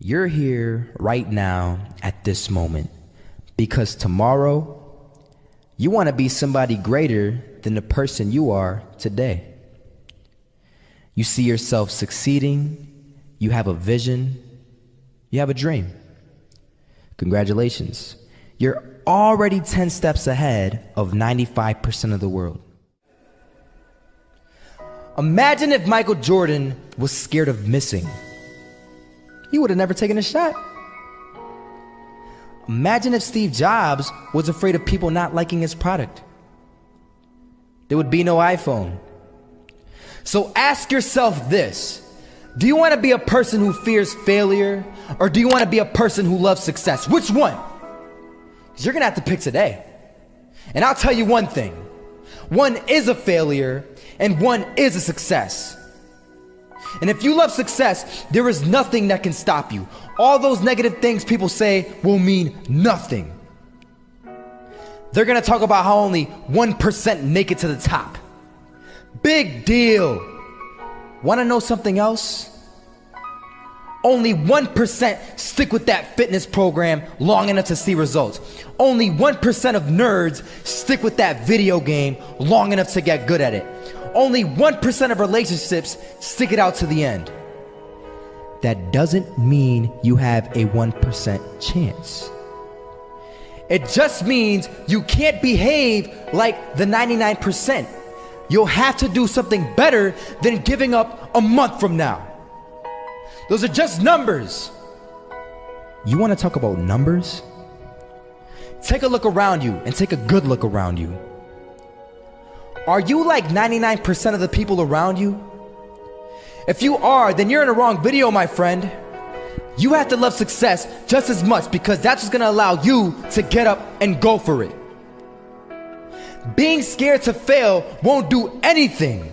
You're here right now at this moment because tomorrow you want to be somebody greater than the person you are today. You see yourself succeeding, you have a vision, you have a dream. Congratulations. You're already 10 steps ahead of 95% of the world. Imagine if Michael Jordan was scared of missing. He would have never taken a shot. Imagine if Steve Jobs was afraid of people not liking his product. There would be no iPhone. So ask yourself this: do you want to be a person who fears failure, or do you want to be a person who loves success? Which one? Because you're going to have to pick today. And I'll tell you one thing: one is a failure and one is a success. And if you love success, there is nothing that can stop you. All those negative things people say will mean nothing. They're going to talk about how only 1% make it to the top. Big deal. Want to know something else? Only 1% stick with that fitness program long enough to see results. Only 1% of nerds stick with that video game long enough to get good at it. Only 1% of relationships stick it out to the end. That doesn't mean you have a 1% chance. It just means you can't behave like the 99%. You'll have to do something better than giving up a month from now. Those are just numbers. You want to talk about numbers? Take a look around you and take a good look around you. Are you like 99% of the people around you? If you are, then you're in the wrong video, my friend. You have to love success just as much, because that's what's going to allow you to get up and go for it. Being scared to fail won't do anything.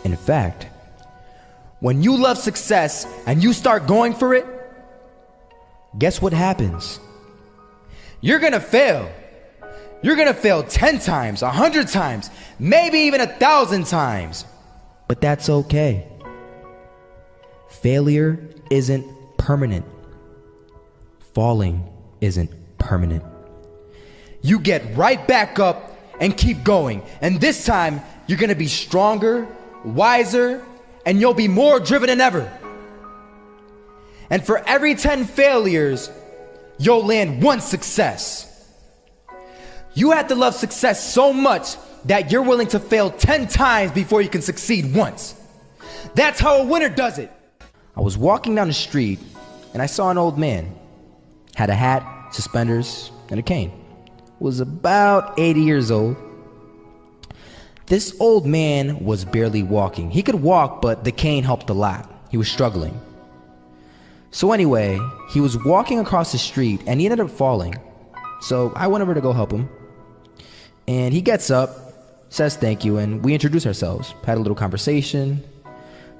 In fact, when you love success and you start going for it, guess what happens? You're going to fail. You're going to fail 10 times, 100 times, maybe even 1,000 times. But that's okay. Failure isn't permanent. Falling isn't permanent. You get right back up and keep going. And this time, you're going to be stronger, wiser, and you'll be more driven than ever. And for every 10 failures, you'll land one success. You have to love success so much that you're willing to fail 10 times before you can succeed once. That's how a winner does it. I was walking down the street and I saw an old man. Had a hat, suspenders, and a cane. Was about 80 years old. This old man was barely walking. He could walk, but the cane helped a lot. He was struggling. So anyway, he was walking across the street and he ended up falling. So I went over to go help him. And he gets up, says thank you, and we introduced ourselves. Had a little conversation.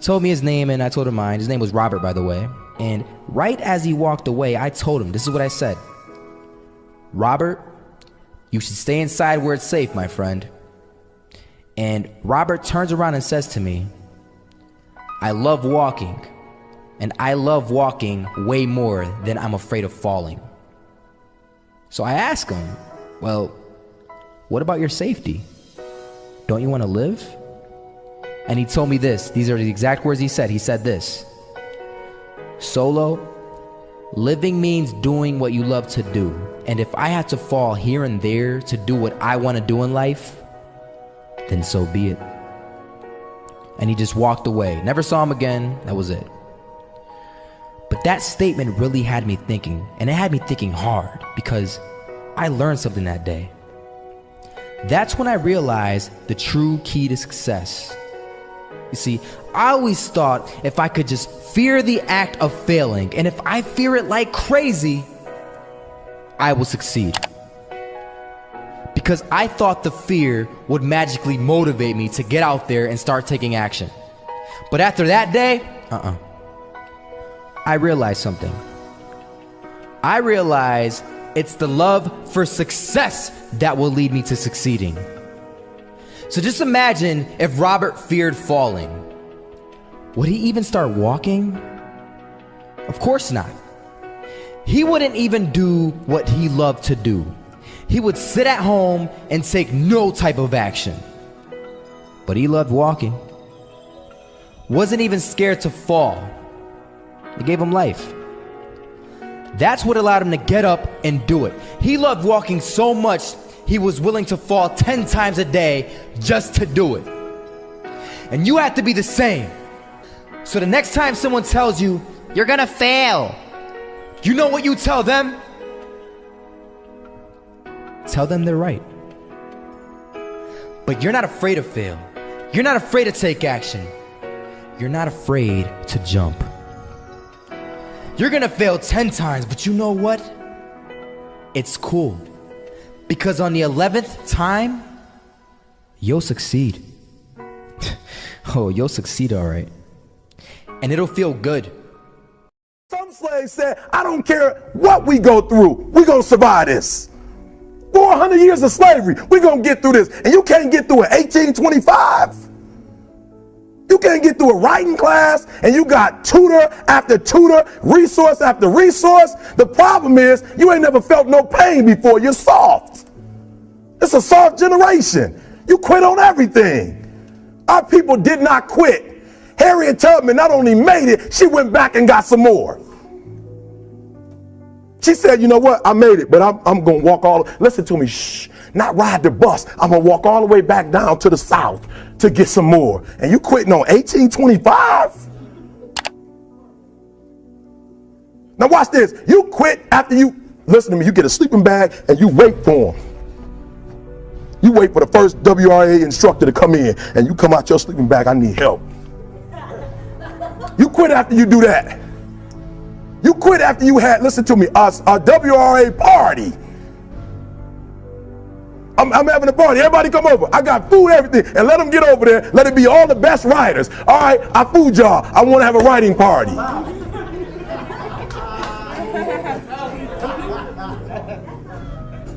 Told me his name and I told him mine. His name was Robert, by the way. And right as he walked away, I told him, this is what I said: Robert, you should stay inside where it's safe, my friend. And Robert turns around and says to me, I love walking, and I love walking way more than I'm afraid of falling. So I asked him, well, what about your safety? Don't you want to live? And he told me this. These are the exact words he said. He said this: Solo, living means doing what you love to do. And if I had to fall here and there to do what I want to do in life, then so be it. And he just walked away. Never saw him again. That was it. But that statement really had me thinking, and it had me thinking hard, because I learned something that day. That's when I realized the true key to success. You see, I always thought if I could just fear the act of failing, and if I fear it like crazy, I will succeed. Because I thought the fear would magically motivate me to get out there and start taking action. But after that day, I realized something. I realized it's the love for success that will lead me to succeeding. So just imagine if Robert feared falling. Would he even start walking? Of course not. He wouldn't even do what he loved to do. He would sit at home and take no type of action. But he loved walking. Wasn't even scared to fall. It gave him life. That's what allowed him to get up and do it. He loved walking so much, he was willing to fall 10 times a day just to do it. And you have to be the same. So the next time someone tells you, you're gonna fail, you know what you tell them? Tell them they're right. But you're not afraid to fail. You're not afraid to take action. You're not afraid to jump. You're gonna fail 10 times, but you know what? It's cool. Because on the 11th time, you'll succeed. Oh, you'll succeed all right. And it'll feel good. Some slaves said, I don't care what we go through, we're gonna survive this. 400 years of slavery, we're gonna get through this. And you can't get through it 1825. You can't get through a writing class, and you got tutor after tutor, resource after resource. The problem is, you ain't never felt no pain before. You're soft. It's a soft generation. You quit on everything. Our people did not quit. Harriet Tubman not only made it, she went back and got some more. She said, you know what, I made it, but I'm going to walk all, listen to me, shh, not ride the bus. I'm going to walk all the way back down to the South to get some more. And you quitting on 1825? Now watch this. You quit after you, listen to me, you get a sleeping bag and you wait for them. You wait for the first WRA instructor to come in and you come out your sleeping bag, I need help. You quit after you do that. You quit after you had, listen to me, a WRA party. I'm having a party. Everybody come over. I got food, everything. And let them get over there. Let it be all the best writers. All right, I fooled y'all. I want to have a writing party.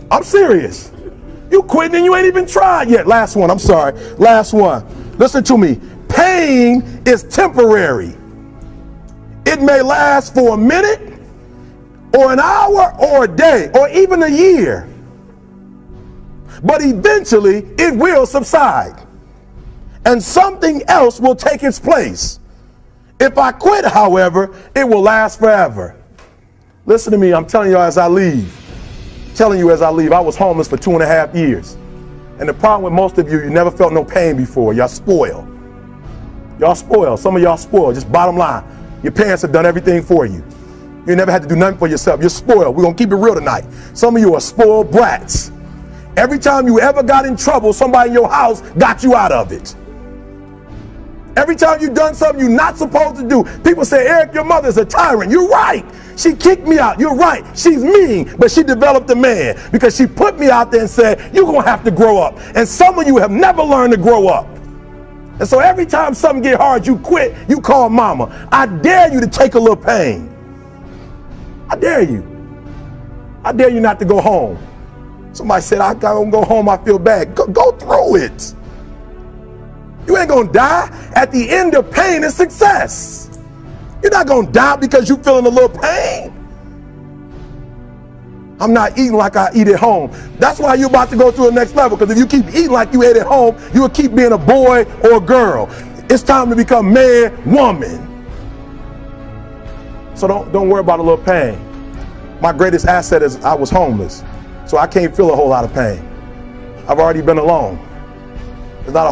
I'm serious. You quitting and you ain't even tried yet. Last one. I'm sorry. Last one. Listen to me. Pain is temporary. It may last for a minute or an hour or a day or even a year. But eventually it will subside and something else will take its place. If I quit, however, it will last forever. Listen to me. I'm telling you as I leave. I was homeless for 2.5 years. And the problem with most of you, you never felt no pain before. Y'all spoiled. Y'all spoiled. Some of y'all spoiled. Just bottom line. Your parents have done everything for you. You never had to do nothing for yourself. You're spoiled. We're going to keep it real tonight. Some of you are spoiled brats. Every time you ever got in trouble, somebody in your house got you out of it. Every time you've done something you're not supposed to do, people say, Eric, your mother's a tyrant. You're right. She kicked me out. You're right. She's mean, but she developed a man because she put me out there and said, you're going to have to grow up. And some of you have never learned to grow up. And so every time something get hard, you quit, you call mama. I dare you to take a little pain. I dare you. I dare you not to go home. Somebody said, I don't go home, I feel bad. Go through it. You ain't gonna die. At the end of pain is success. You're not gonna die because you're feeling a little pain. I'm not eating like I eat at home. That's why you're about to go to the next level, because if you keep eating like you ate at home, you will keep being a boy or a girl. It's time to become man, woman. So don't worry about a little pain. My greatest asset is I was homeless, so I can't feel a whole lot of pain. I've already been alone. There's not a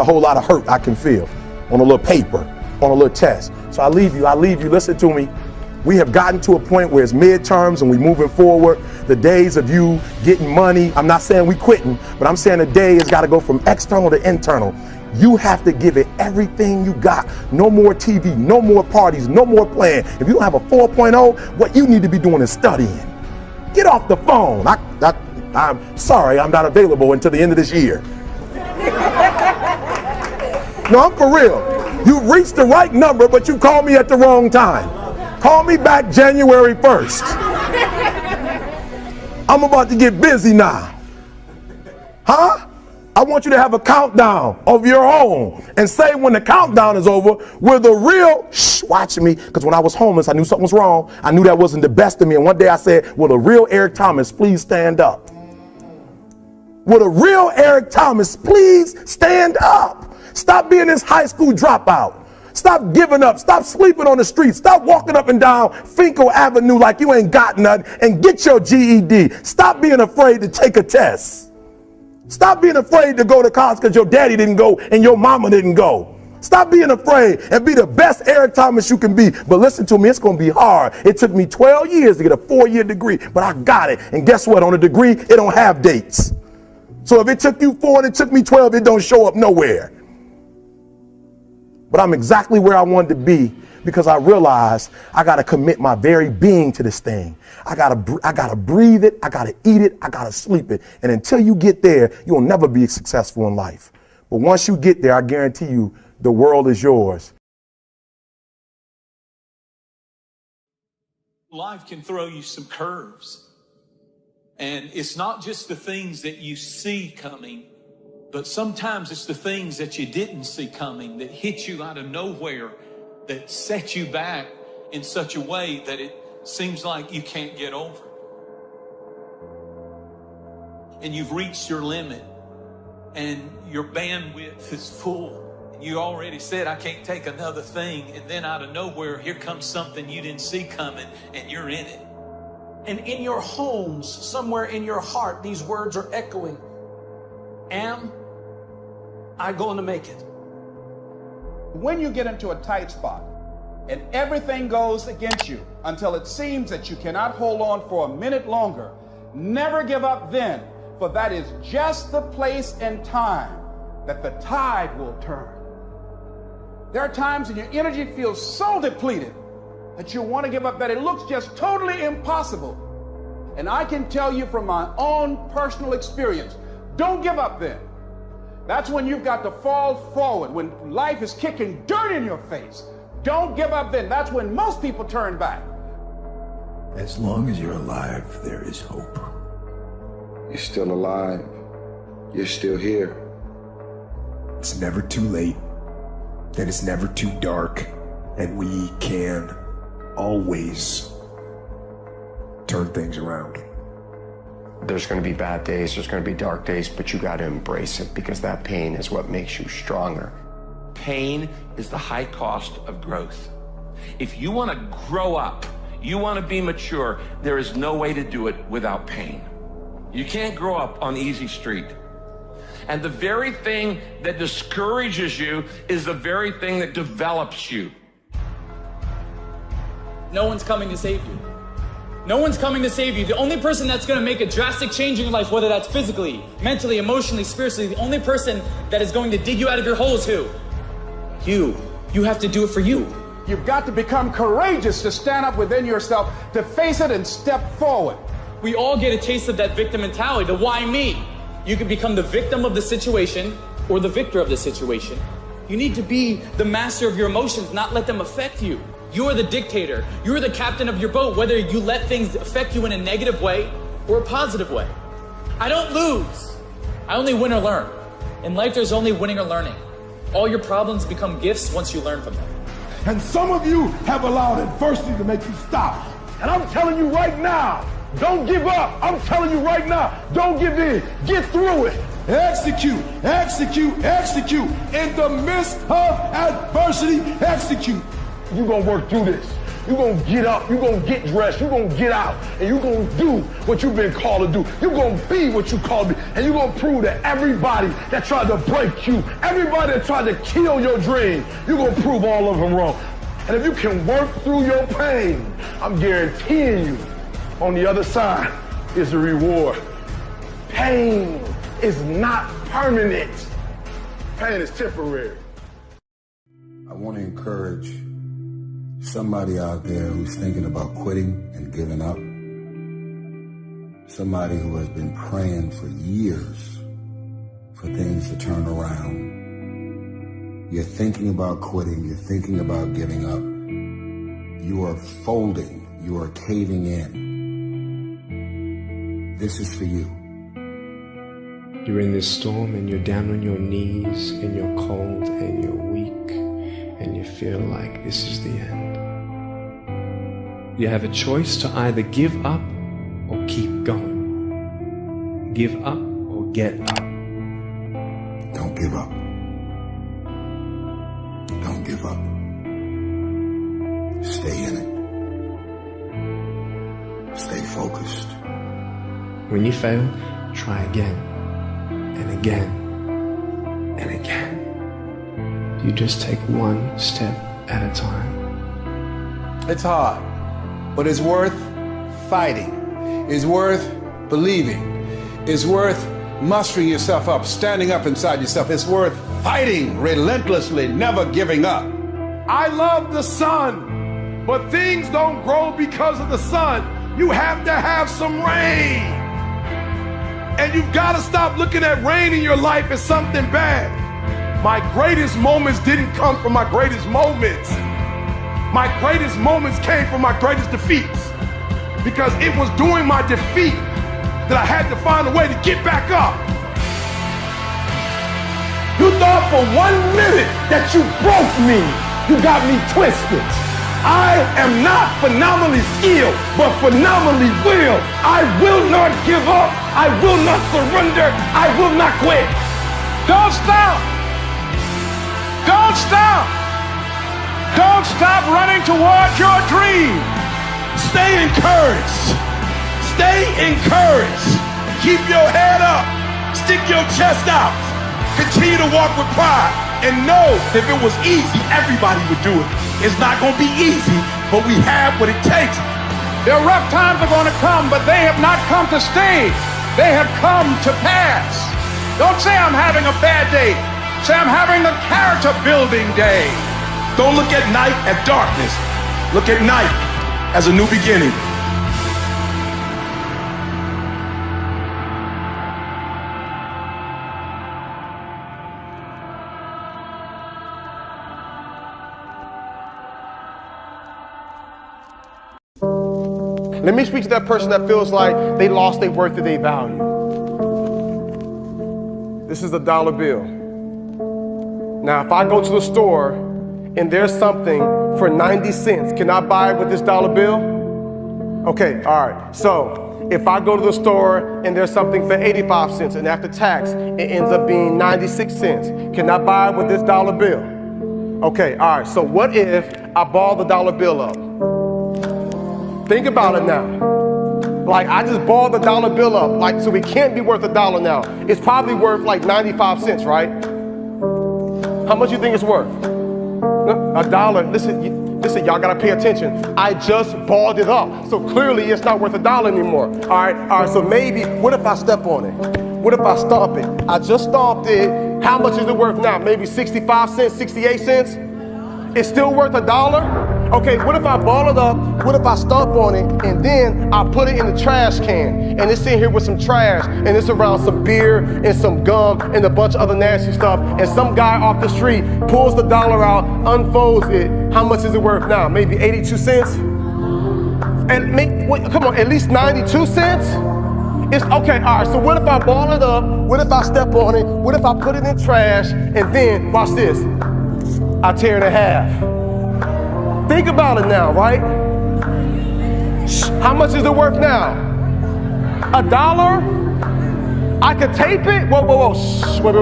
whole lot of hurt I can feel on a little paper, on a little test. So I leave you, listen to me. We have gotten to a point where it's midterms and we're moving forward. The days of you getting money, I'm not saying we quitting, but I'm saying the day has got to go from external to internal. You have to give it everything you got. No more TV, no more parties, no more playing. If you don't have a 4.0, what you need to be doing is studying. Get off the phone. I'm sorry, I'm not available until the end of this year. No, I'm for real. You reached the right number, but you called me at the wrong time. Call me back January 1st. I'm about to get busy now. Huh? I want you to have a countdown of your own and say when the countdown is over, will the real, watch me, because when I was homeless, I knew something was wrong. I knew that wasn't the best of me. And one day I said, will the real Eric Thomas please stand up? Will the real Eric Thomas please stand up? Stop being this high school dropout. Stop giving up. Stop sleeping on the street. Stop walking up and down Finkel Avenue like you ain't got nothing, and get your GED. Stop being afraid to take a test. Stop being afraid to go to college because your daddy didn't go and your mama didn't go. Stop being afraid and be the best Eric Thomas you can be. But listen to me, it's going to be hard. It took me 12 years to get a 4-year degree, but I got it. And guess what? On a degree, it don't have dates. So if it took you 4 and it took me 12, it don't show up nowhere. But I'm exactly where I wanted to be because I realized I got to commit my very being to this thing. I got to breathe it. I got to eat it. I got to sleep it. And until you get there, you'll never be successful in life. But once you get there, I guarantee you the world is yours. Life can throw you some curves. And it's not just the things that you see coming, but sometimes it's the things that you didn't see coming that hit you out of nowhere, that set you back in such a way that it seems like you can't get over. And you've reached your limit and your bandwidth is full. You already said, I can't take another thing. And then out of nowhere, here comes something you didn't see coming and you're in it. And in your homes, somewhere in your heart, these words are echoing. Am I going to make it? When you get into a tight spot and everything goes against you until it seems that you cannot hold on for a minute longer, never give up then, for that is just the place and time that the tide will turn. There are times when your energy feels so depleted that you want to give up, that it looks just totally impossible. And I can tell you from my own personal experience, don't give up then. That's when you've got to fall forward, when life is kicking dirt in your face. Don't give up then. That's when most people turn back. As long as you're alive, there is hope. You're still alive. You're still here. It's never too late, and it's never too dark, and we can always turn things around. There's going to be bad days, there's going to be dark days, but you got to embrace it because that pain is what makes you stronger. Pain is the high cost of growth. If you want to grow up, you want to be mature, there is no way to do it without pain. You can't grow up on easy street. And the very thing that discourages you is the very thing that develops you. No one's coming to save you. No one's coming to save you. The only person that's going to make a drastic change in your life, whether that's physically, mentally, emotionally, spiritually, the only person that is going to dig you out of your hole is who? You. You have to do it for you. You've got to become courageous to stand up within yourself, to face it and step forward. We all get a taste of that victim mentality, the why me. You can become the victim of the situation or the victor of the situation. You need to be the master of your emotions, not let them affect you. You are the dictator. You're the captain of your boat, whether you let things affect you in a negative way or a positive way. I don't lose. I only win or learn. In life, there's only winning or learning. All your problems become gifts once you learn from them. And some of you have allowed adversity to make you stop. And I'm telling you right now, don't give up. I'm telling you right now, don't give in. Get through it. Execute, execute, execute. In the midst of adversity, execute. You're going to work through this. You're going to get up. You're going to get dressed. You're going to get out. And you're going to do what you've been called to do. You're going to be what you called to be. And you're going to prove to everybody that tried to break you, everybody that tried to kill your dream, you're going to prove all of them wrong. And if you can work through your pain, I'm guaranteeing you, on the other side is a reward. Pain is not permanent. Pain is temporary. I want to encourage somebody out there who's thinking about quitting and giving up. Somebody who has been praying for years for things to turn around. You're thinking about quitting. You're thinking about giving up. You are folding. You are caving in. This is for you. You're in this storm and you're down on your knees and you're cold and you're weak and you feel like this is the end. You have a choice to either give up or keep going. Give up or get up. Don't give up. Don't give up. Stay in it. Stay focused. When you fail, try again and again and again. You just take one step at a time. It's hard, but it's worth fighting. It's worth believing. It's worth mustering yourself up, standing up inside yourself. It's worth fighting relentlessly, never giving up. I love the sun, but things don't grow because of the sun. You have to have some rain. And you've got to stop looking at rain in your life as something bad. My greatest moments didn't come from my greatest moments. My greatest moments came from my greatest defeats. Because it was during my defeat that I had to find a way to get back up. You thought for 1 minute that you broke me. You got me twisted. I am not phenomenally skilled, but phenomenally willed. I will not give up. I will not surrender. I will not quit. Don't stop. Don't stop. Don't stop running towards your dream. Stay encouraged. Stay encouraged. Keep your head up. Stick your chest out. Continue to walk with pride. And know if it was easy, everybody would do it. It's not going to be easy, but we have what it takes. Their rough times are going to come, but they have not come to stay. They have come to pass. Don't say I'm having a bad day. Say I'm having a character building day. Don't look at night as darkness. Look at night as a new beginning. Let me speak to that person that feels like they lost their worth or their value. This is a dollar bill. Now, if I go to the store and there's something for 90 cents, can I buy it with this dollar bill? Okay, all right. So if I go to the store and there's something for 85 cents and after tax, it ends up being 96 cents, can I buy it with this dollar bill? Okay, all right. So what if I ball the dollar bill up? Think about it now. Like, I just balled the dollar bill up, like, so it can't be worth $1 now. It's probably worth like 95 cents, right? How much you think it's worth? $1. Listen, y'all gotta pay attention. I just balled it up, so clearly it's not worth $1 anymore. All right, so maybe, what if I step on it? What if I stomp it? I just stomped it. How much is it worth now? Maybe 65 cents, 68 cents? It's still worth $1? Okay, what if I ball it up? What if I stomp on it and then I put it in the trash can and it's in here with some trash and it's around some beer and some gum and a bunch of other nasty stuff and some guy off the street pulls the dollar out, unfolds it. How much is it worth now? Maybe 82 cents? And come on, at least 92 cents? It's okay, all right, so what if I ball it up? What if I step on it? What if I put it in trash and then, watch this, I tear it in half? Think about it now, right? How much is it worth now? $1? I could tape it? Whoa. Shh. Wait.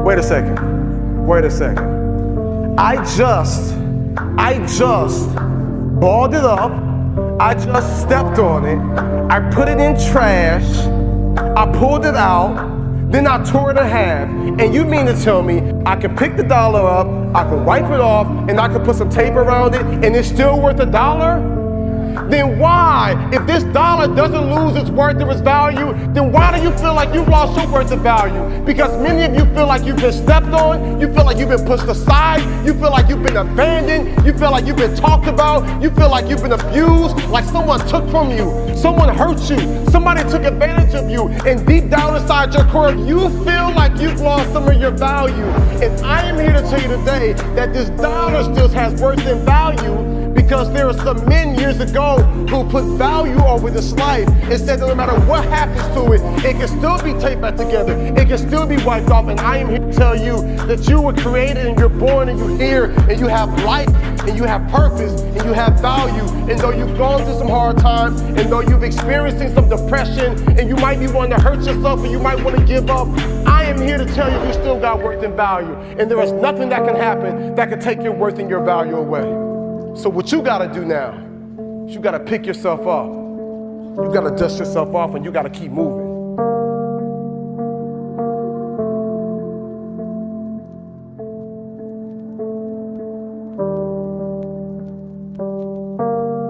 Wait a second. I just balled it up. I just stepped on it. I put it in trash. I pulled it out. Then I tore it in half. And you mean to tell me I can pick the dollar up, I can wipe it off, and I can put some tape around it, and it's still worth $1? Then why, if this dollar doesn't lose its worth or its value, then why do you feel like you've lost your worth and value? Because many of you feel like you've been stepped on, you feel like you've been pushed aside, you feel like you've been abandoned, you feel like you've been talked about, you feel like you've been abused, like someone took from you, someone hurt you, somebody took advantage of you, and deep down inside your core, you feel like you've lost some of your value. And I am here to tell you today that this dollar still has worth and value, Because there are some men years ago who put value over this life and said that no matter what happens to it, it can still be taped back together. It can still be wiped off. And I am here to tell you that you were created and you're born and you're here and you have life and you have purpose and you have value. And though you've gone through some hard times and though you've experienced some depression and you might be wanting to hurt yourself and you might want to give up, I am here to tell you still got worth and value. And there is nothing that can happen that can take your worth and your value away. So what you got to do now is you got to pick yourself up. You got to dust yourself off and you got to keep moving.